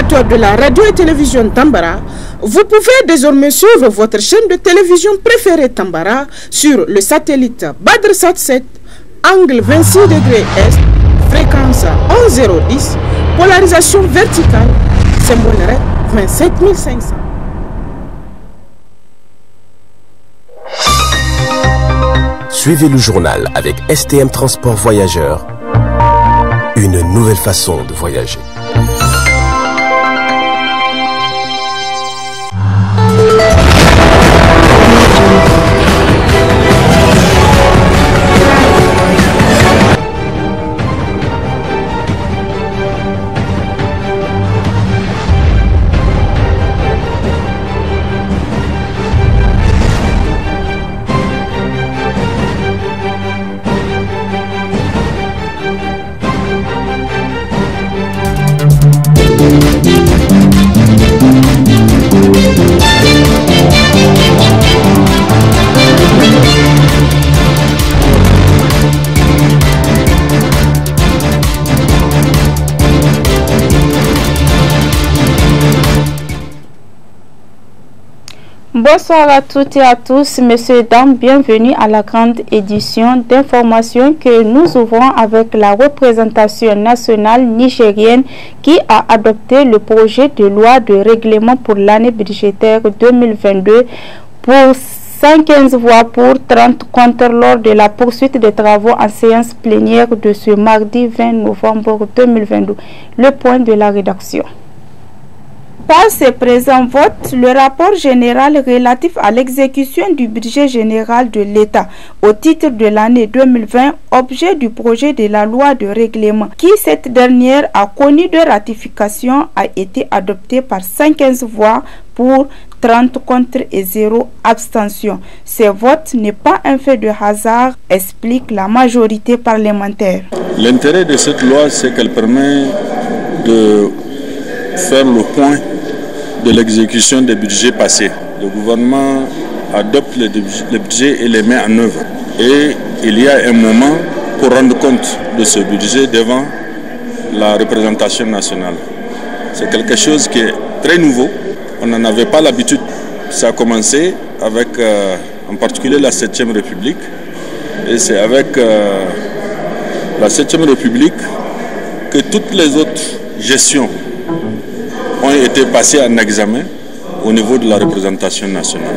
auditeurs de la radio et télévision Tambara, vous pouvez désormais suivre votre chaîne de télévision préférée Tambara sur le satellite Badrsat 7, angle 26 degrés Est, fréquence 11010, polarisation verticale, symbole RED 27500. Suivez le journal avec STM Transport Voyageurs, une nouvelle façon de voyager. Bonsoir à toutes et à tous, messieurs et dames, bienvenue à la grande édition d'information que nous ouvrons avec la représentation nationale nigérienne qui a adopté le projet de loi de règlement pour l'année budgétaire 2022 pour 115 voix pour, 30 contre lors de la poursuite des travaux en séance plénière de ce mardi 20 novembre 2022. Le point de la rédaction. Par ce présent vote, le rapport général relatif à l'exécution du budget général de l'État au titre de l'année 2020, objet du projet de la loi de règlement, qui cette dernière a connu de ratification, a été adopté par 115 voix pour, 30 contre et 0 abstention. Ce vote n'est pas un fait de hasard, explique la majorité parlementaire. L'intérêt de cette loi, c'est qu'elle permet de faire le point de l'exécution des budgets passés. Le gouvernement adopte les budgets et les met en œuvre. Et il y a un moment pour rendre compte de ce budget devant la représentation nationale. C'est quelque chose qui est très nouveau. On n'en avait pas l'habitude. Ça a commencé avec en particulier la 7e République. Et c'est avec la 7e République que toutes les autres gestions ont été passés en examen au niveau de la représentation nationale.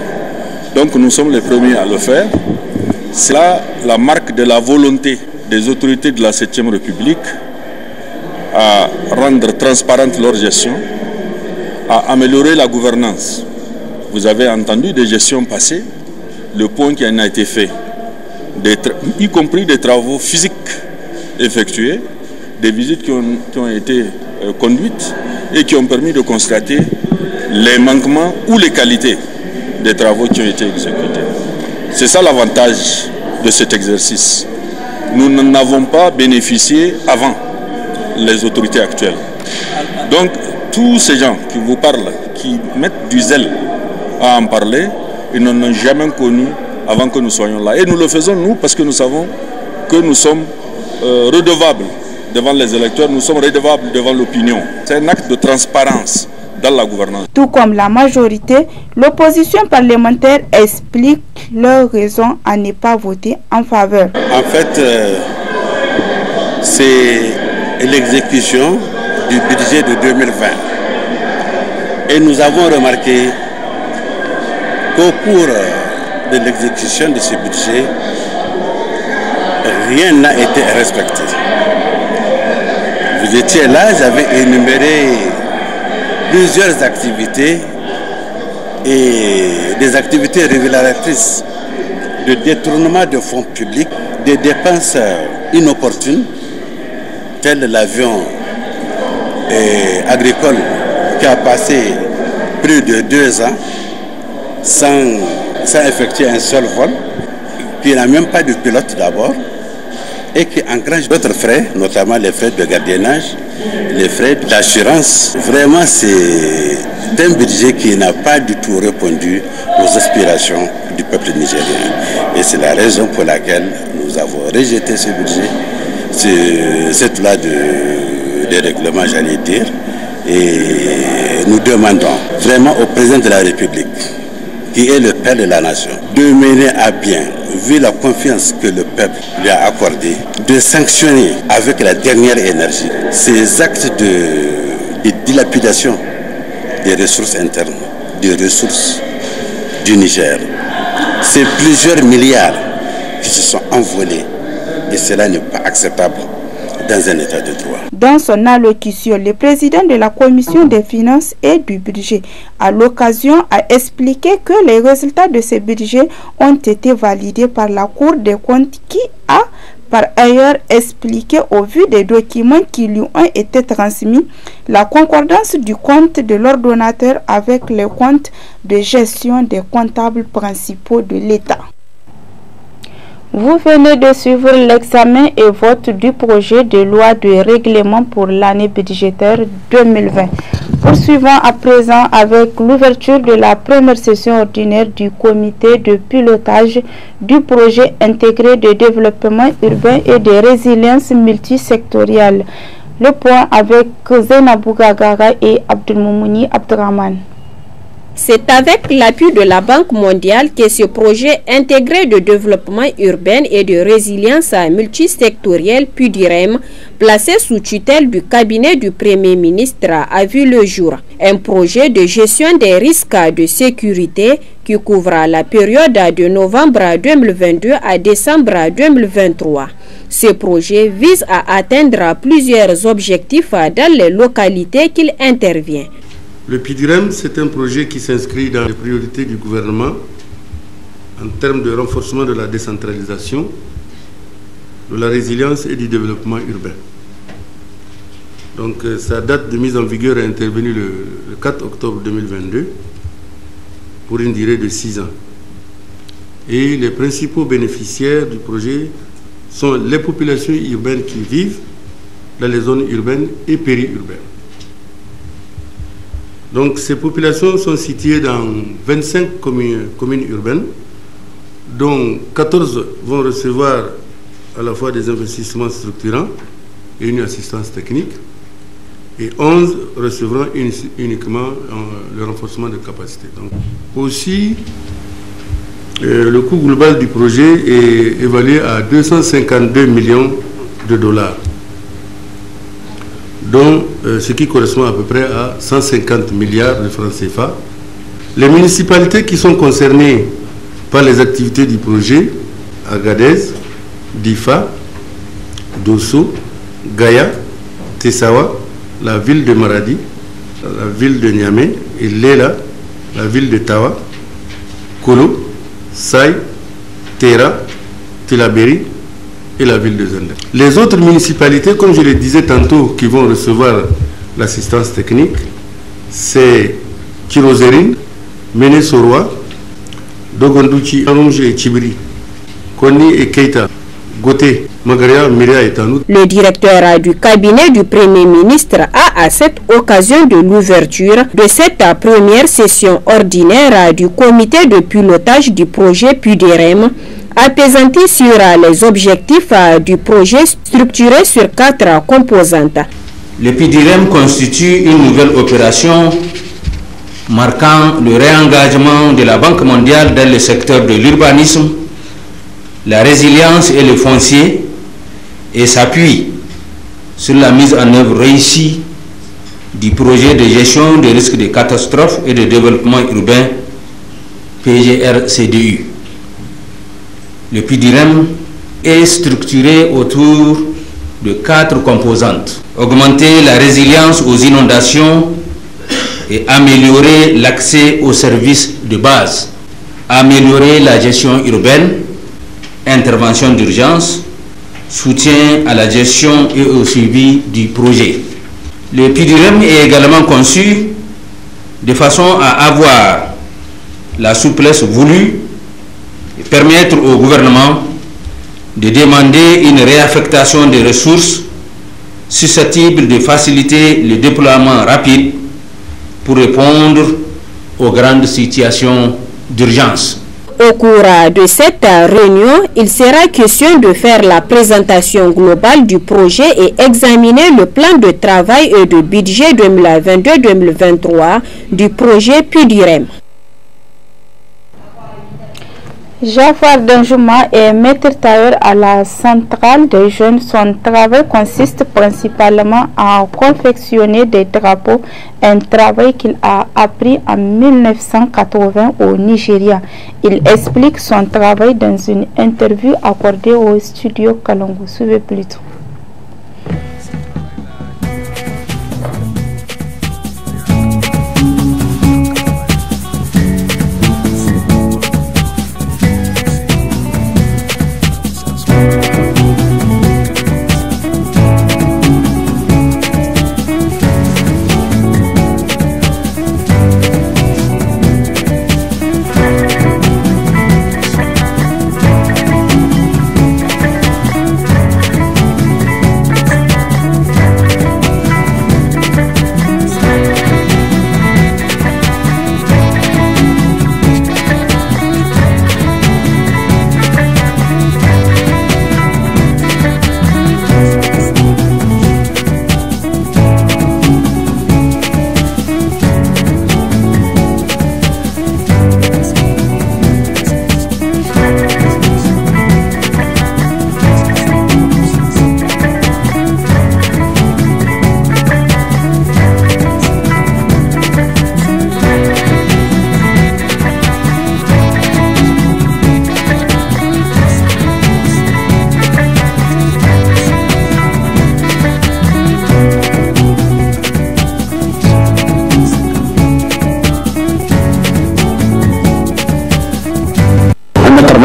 Donc nous sommes les premiers à le faire. C'est là la marque de la volonté des autorités de la 7e République à rendre transparente leur gestion, à améliorer la gouvernance. Vous avez entendu des gestions passées, le point qui en a été fait, y compris des travaux physiques effectués, des visites qui ont été conduites et qui ont permis de constater les manquements ou les qualités des travaux qui ont été exécutés. C'est ça l'avantage de cet exercice. Nous n'en avons pas bénéficié avant les autorités actuelles. Donc, tous ces gens qui vous parlent, qui mettent du zèle à en parler, ils n'en ont jamais connu avant que nous soyons là. Et nous le faisons, nous, parce que nous savons que nous sommes redevables devant les électeurs, nous sommes redevables devant l'opinion. C'est un acte de transparence dans la gouvernance. Tout comme la majorité, l'opposition parlementaire explique leurs raisons à ne pas voter en faveur. En fait, c'est l'exécution du budget de 2020. Et nous avons remarqué qu'au cours de l'exécution de ce budget, rien n'a été respecté. Vous étiez là, j'avais énuméré plusieurs activités et des activités révélatrices de détournement de fonds publics, des dépenses inopportunes, telles l'avion agricole qui a passé plus de 2 ans sans effectuer un seul vol, qui n'a même pas de pilote d'abord, et qui engrange d'autres frais, notamment les frais de gardiennage, les frais d'assurance. Vraiment, c'est un budget qui n'a pas du tout répondu aux aspirations du peuple nigérien. Et c'est la raison pour laquelle nous avons rejeté ce budget, cette loi de règlement, j'allais dire, Et nous demandons vraiment au président de la République, qui est le père de la nation, de mener à bien, vu la confiance que le peuple lui a accordée, de sanctionner avec la dernière énergie ces actes de dilapidation des ressources internes, des ressources du Niger. C'est plusieurs milliards qui se sont envolés et cela n'est pas acceptable dans un état de droit. Dans son allocution, le président de la commission des finances et du budget, à l'occasion, a expliqué que les résultats de ce budget ont été validés par la Cour des comptes qui a par ailleurs expliqué au vu des documents qui lui ont été transmis la concordance du compte de l'ordonnateur avec les comptes de gestion des comptables principaux de l'État. Vous venez de suivre l'examen et vote du projet de loi de règlement pour l'année budgétaire 2020. Poursuivons à présent avec l'ouverture de la première session ordinaire du comité de pilotage du projet intégré de développement urbain et de résilience multisectorielle. Le point avec Zainabou Gagara et Abdelmoumouni Abdraman. C'est avec l'appui de la Banque mondiale que ce projet intégré de développement urbain et de résilience multisectorielle PUDIREM, placé sous tutelle du cabinet du Premier ministre, a vu le jour. Un projet de gestion des risques de sécurité qui couvre la période de novembre 2022 à décembre 2023. Ce projet vise à atteindre plusieurs objectifs dans les localités qu'il intervient. Le PUDIREM, c'est un projet qui s'inscrit dans les priorités du gouvernement en termes de renforcement de la décentralisation, de la résilience et du développement urbain. Donc sa date de mise en vigueur est intervenue le 4 octobre 2022 pour une durée de 6 ans. Et les principaux bénéficiaires du projet sont les populations urbaines qui vivent dans les zones urbaines et périurbaines. Donc ces populations sont situées dans 25 communes urbaines, dont 14 vont recevoir à la fois des investissements structurants et une assistance technique, et 11 recevront uniquement le renforcement de capacité. Donc, aussi, le coût global du projet est évalué à 252 millions de dollars. dont ce qui correspond à peu près à 150 milliards de francs CFA. Les municipalités qui sont concernées par les activités du projet, Agadez, Difa, Dosso, Gaya, Tessawa, la ville de Maradi, la ville de Niamey et Lela, la ville de Tawa, Kolo, Saï, Tera, Tilaberi et la ville de Zender. Les autres municipalités, comme je le disais tantôt, qui vont recevoir l'assistance technique, c'est Kirozerine, Méné-Soroa, Dogondouchi, Arunge et Tchibiri, Koni et Keita, Goté, Magaria, Myria et Tanout. Le directeur du cabinet du Premier ministre a à cette occasion de l'ouverture de cette première session ordinaire du comité de pilotage du projet PUDIREM, apaisanti sur les objectifs du projet structuré sur 4 composantes. Le PUDIREM constitue une nouvelle opération marquant le réengagement de la Banque mondiale dans le secteur de l'urbanisme, la résilience et le foncier, et s'appuie sur la mise en œuvre réussie du projet de gestion des risques de catastrophes et de développement urbain PGR-CDU. Le PUDIREM est structuré autour de 4 composantes. Augmenter la résilience aux inondations et améliorer l'accès aux services de base. Améliorer la gestion urbaine, intervention d'urgence, soutien à la gestion et au suivi du projet. Le PUDIREM est également conçu de façon à avoir la souplesse voulue et permettre au gouvernement de demander une réaffectation des ressources susceptibles de faciliter le déploiement rapide pour répondre aux grandes situations d'urgence. Au cours de cette réunion, il sera question de faire la présentation globale du projet et examiner le plan de travail et de budget 2022-2023 du projet PUDIREM. Jafar Danjouma est maître tailleur à la centrale des jeunes. Son travail consiste principalement à confectionner des drapeaux, un travail qu'il a appris en 1980 au Nigeria. Il explique son travail dans une interview accordée au studio Kalongo. Suivez plutôt.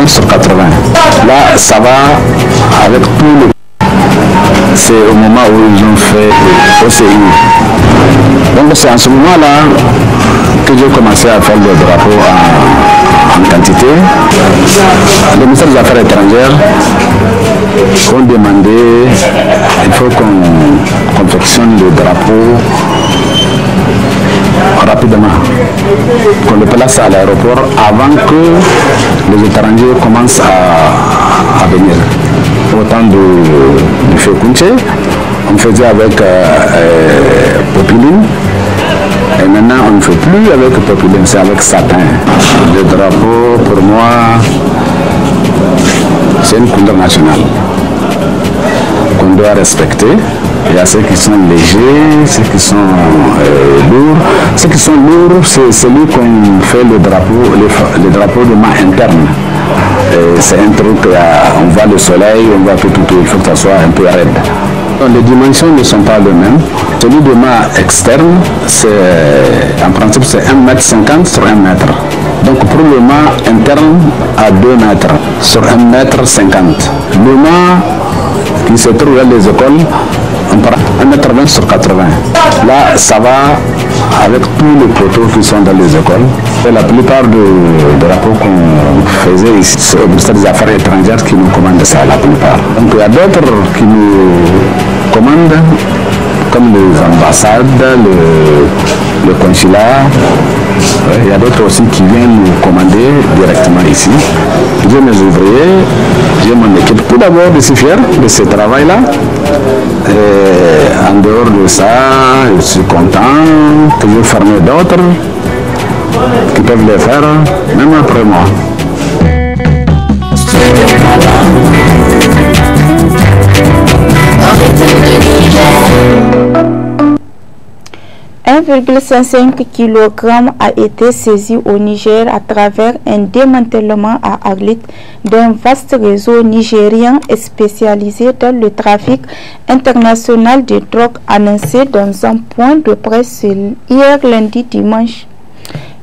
Sur 80. Là, ça va avec tout le... C'est au moment où ils ont fait OCI. Donc c'est en ce moment-là que j'ai commencé à faire le drapeau en quantité. Le ministère des Affaires étrangères ont demandé, il faut qu'on confectionne le drapeau rapidement, qu'on le place à l'aéroport avant que les étrangers commencent à venir. Autant du Fécunche, on faisait avec Popiline, et maintenant on ne fait plus avec Popiline, c'est avec Satin. Le drapeau, pour moi, c'est une couleur nationale qu'on doit respecter. Il y a ceux qui sont légers, ceux qui sont lourds. Ceux qui sont lourds, c'est celui qu'on fait le drapeau de main interne. C'est un truc, on voit le soleil, on voit tout, il faut que ça soit un peu raide. Donc, les dimensions ne sont pas les mêmes. Celui de main externe, en principe, c'est 1,50 m sur 1 mètre. Donc pour le main interne, à 2 mètres sur 1,50 m. Le main qui se trouve dans les écoles, on part 1,20 m sur 80. Là, ça va avec tous les poteaux qui sont dans les écoles. Et la plupart des drapeaux qu'on faisait ici, c'est au ministère des Affaires étrangères qui nous commande ça, la plupart. Donc il y a d'autres qui nous commandent, comme les ambassades, le consulat. Il y a d'autres aussi qui viennent nous commander directement ici. J'ai mes ouvriers, j'ai mon équipe. Tout d'abord, je suis fier de ce travail-là. En dehors de ça, je suis content que je forme d'autres qui peuvent le faire, même après moi. 1,55 kg a été saisi au Niger à travers un démantèlement à Arlit d'un vaste réseau nigérien spécialisé dans le trafic international de drogue, annoncé dans un point de presse hier lundi dimanche.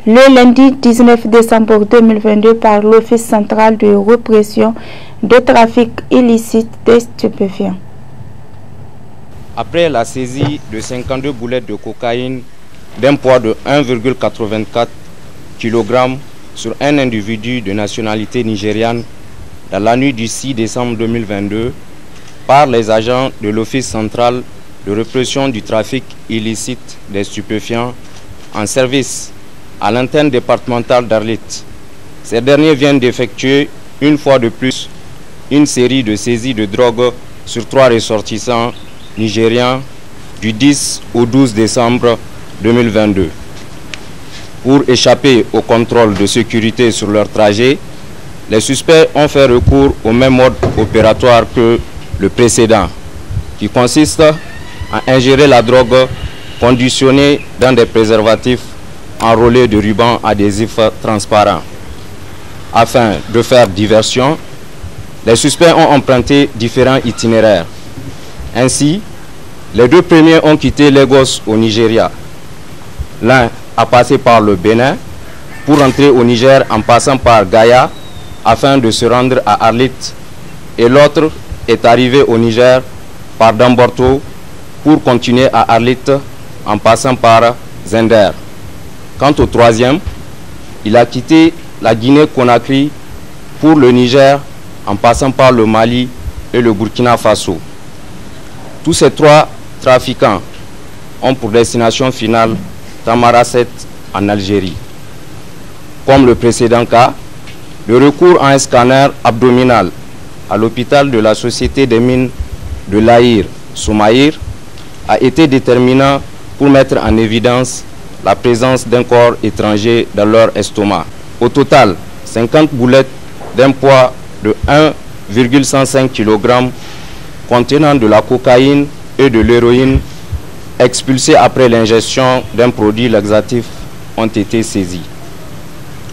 Le lundi 19 décembre 2022 par l'Office central de répression de trafic illicite de stupéfiants. Après la saisie de 52 boulettes de cocaïne d'un poids de 1,84 kg sur un individu de nationalité nigériane dans la nuit du 6 décembre 2022 par les agents de l'Office central de répression du trafic illicite des stupéfiants en service à l'antenne départementale d'Arlit, Ces derniers viennent d'effectuer une fois de plus une série de saisies de drogue sur 3 ressortissants nigérians du 10 au 12 décembre 2022. Pour échapper au contrôle de sécurité sur leur trajet, les suspects ont fait recours au même mode opératoire que le précédent, qui consiste à ingérer la drogue conditionnée dans des préservatifs enrôlés de rubans adhésifs transparents. Afin de faire diversion, les suspects ont emprunté différents itinéraires. Ainsi, les 2 premiers ont quitté Lagos au Nigeria. L'un a passé par le Bénin pour entrer au Niger en passant par Gaya afin de se rendre à Arlit, et l'autre est arrivé au Niger par Damborto pour continuer à Arlit en passant par Zender. Quant au troisième, il a quitté la Guinée-Conakry pour le Niger en passant par le Mali et le Burkina Faso. Tous ces 3 trafiquants ont pour destination finale Tamaracet en Algérie. Comme le précédent cas, le recours à un scanner abdominal à l'hôpital de la Société des mines de l'Aïr, Soumaïr, a été déterminant pour mettre en évidence la présence d'un corps étranger dans leur estomac. Au total, 50 boulettes d'un poids de 1,105 kg contenant de la cocaïne et de l'héroïne expulsées après l'ingestion d'un produit laxatif ont été saisies.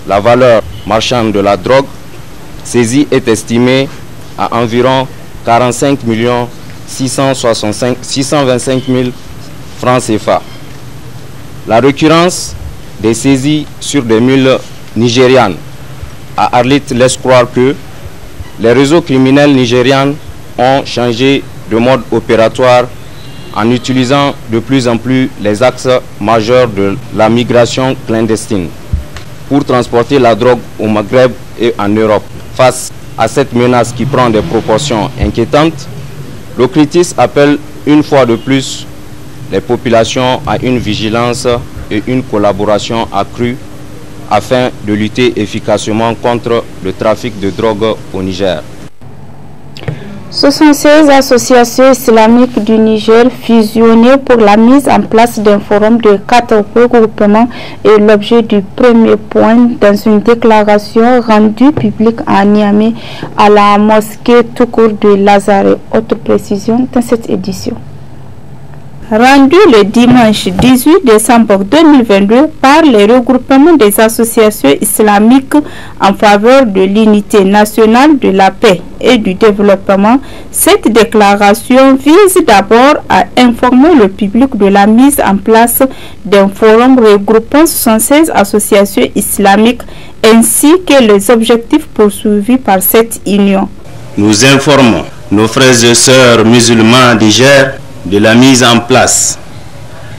La valeur marchande de la drogue saisie est estimée à environ 45 625 000 francs CFA. La récurrence des saisies sur des mules nigérianes à Arlit laisse croire que les réseaux criminels nigérians ont changé de mode opératoire en utilisant de plus en plus les axes majeurs de la migration clandestine pour transporter la drogue au Maghreb et en Europe. Face à cette menace qui prend des proportions inquiétantes, l'OCRITIS appelle une fois de plus les populations à une vigilance et une collaboration accrue afin de lutter efficacement contre le trafic de drogue au Niger. 76 associations islamiques du Niger fusionnées pour la mise en place d'un forum de 4 regroupements est l'objet du premier point dans une déclaration rendue publique à Niamey à la mosquée tout court de Lazare. Autre précision dans cette édition. Rendu le dimanche 18 décembre 2022 par les regroupements des associations islamiques en faveur de l'unité nationale de la paix et du développement, cette déclaration vise d'abord à informer le public de la mise en place d'un forum regroupant 76 associations islamiques ainsi que les objectifs poursuivis par cette union. Nous informons nos frères et sœurs musulmans du Niger de la mise en place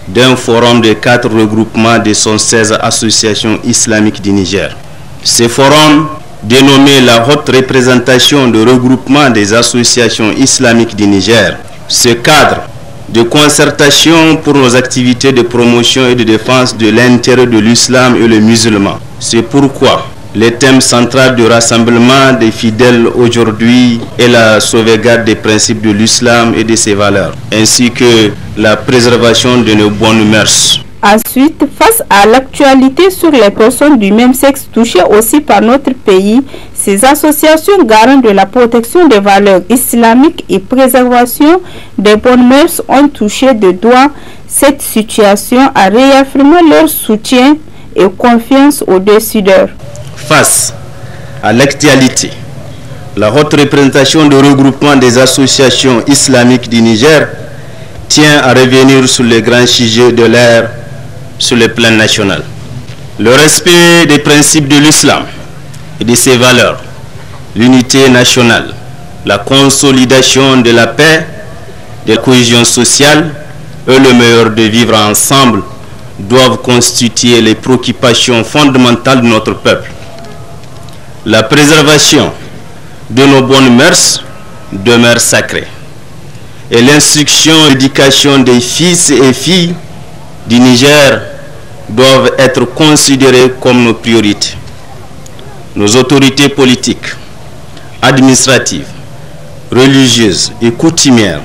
d'un forum de 4 regroupements de 116 associations islamiques du Niger. Ce forum, dénommé la haute représentation de regroupement des associations islamiques du Niger, ce cadre de concertation pour nos activités de promotion et de défense de l'intérêt de l'islam et le musulman. C'est pourquoi le thème central du rassemblement des fidèles aujourd'hui est la sauvegarde des principes de l'islam et de ses valeurs, ainsi que la préservation de nos bonnes mœurs. Ensuite, face à l'actualité sur les personnes du même sexe touchées aussi par notre pays, ces associations garantes de la protection des valeurs islamiques et préservation des bonnes mœurs ont touché de doigt cette situation en réaffirmant leur soutien et confiance aux décideurs. Face à l'actualité, la haute représentation de regroupement des associations islamiques du Niger tient à revenir sur les grands sujets de l'ère sur le plan national. Le respect des principes de l'islam et de ses valeurs, l'unité nationale, la consolidation de la paix, de la cohésion sociale et le meilleur de vivre ensemble doivent constituer les préoccupations fondamentales de notre peuple. La préservation de nos bonnes mœurs demeure sacrée et l'instruction et l'éducation des fils et filles du Niger doivent être considérées comme nos priorités. nos autorités politiques, administratives, religieuses et coutumières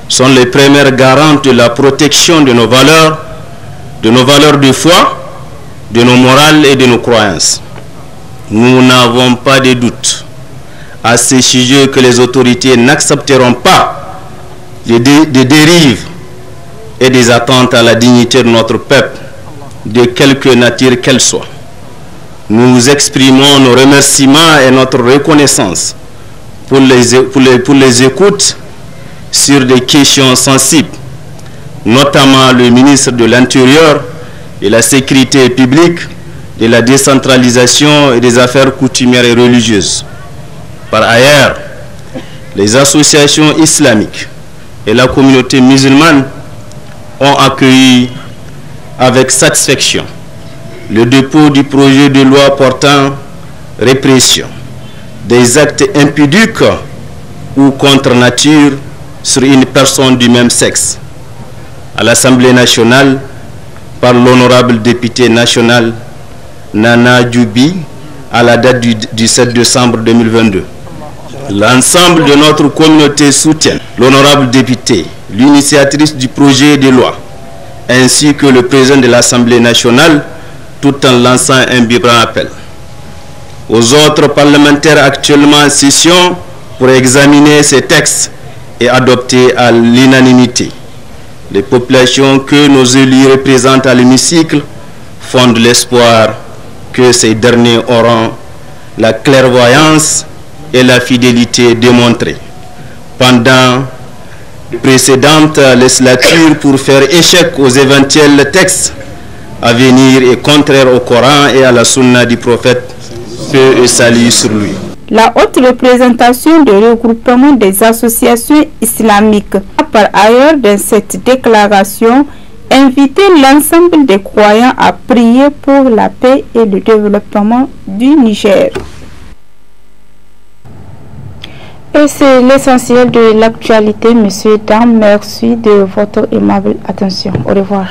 sont les premières garantes de la protection de nos valeurs de foi, de nos morales et de nos croyances. Nous n'avons pas de doute à ce sujet que les autorités n'accepteront pas des dérives et des attentes à la dignité de notre peuple, de quelque nature qu'elle soit. Nous exprimons nos remerciements et notre reconnaissance pour les écoutes sur des questions sensibles, notamment le ministre de l'Intérieur et la Sécurité publique, de la décentralisation et des affaires coutumières et religieuses. Par ailleurs, les associations islamiques et la communauté musulmane ont accueilli avec satisfaction le dépôt du projet de loi portant répression des actes impudiques ou contre nature sur une personne du même sexe à l'Assemblée nationale par l'honorable député national Nana Djoubi à la date du 7 décembre 2022. L'ensemble de notre communauté soutient l'honorable député, l'initiatrice du projet de loi, ainsi que le président de l'Assemblée nationale, tout en lançant un vibrant appel aux autres parlementaires actuellement en session pour examiner ces textes et adopter à l'unanimité. Les populations que nos élus représentent à l'hémicycle font de l'espoir que ces derniers auront la clairvoyance et la fidélité démontrées pendant les précédentes législatures pour faire échec aux éventuels textes à venir et contraires au Coran et à la sunna du prophète, paix et salut sur lui. La haute représentation de regroupement des associations islamiques a par ailleurs dans cette déclaration invité l'ensemble des croyants à prier pour la paix et le développement du Niger. Et c'est l'essentiel de l'actualité, messieurs, dames. Merci de votre aimable attention. Au revoir.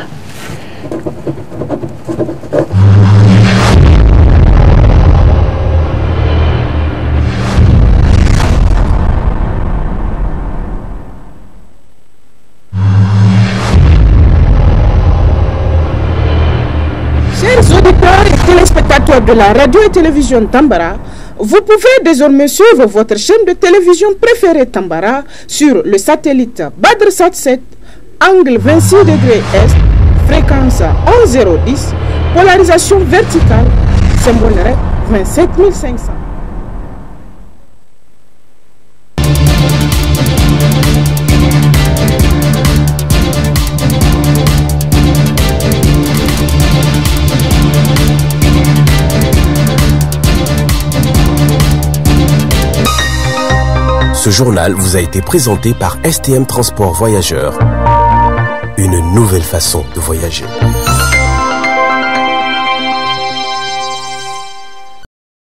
Chers auditeurs et téléspectateurs de la radio et télévision Tambara, vous pouvez désormais suivre votre chaîne de télévision préférée Tambara sur le satellite BadrSat 7, angle 26 degrés Est, fréquence 11010, polarisation verticale, symbole REC 27500. Ce journal vous a été présenté par STM Transport Voyageurs. Une nouvelle façon de voyager.